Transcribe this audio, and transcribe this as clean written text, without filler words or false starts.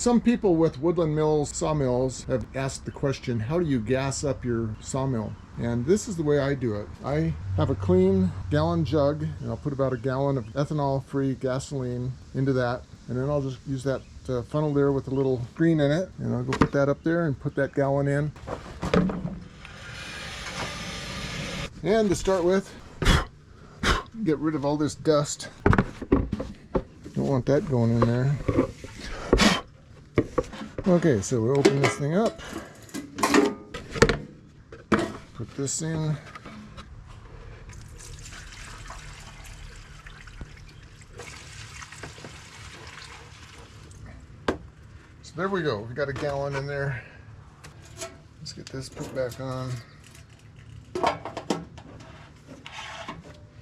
Some people with Woodland Mills sawmills have asked the question, how do you gas up your sawmill? And this is the way I do it. I have a clean gallon jug, and I'll put about a gallon of ethanol-free gasoline into that, and then I'll just use that funnel there with a little screen in it, and I'll go put that up there and put that gallon in. And to start with, get rid of all this dust. Don't want that going in there. Okay, so we open this thing up. Put this in. So there we go. We got a gallon in there. Let's get this put back on.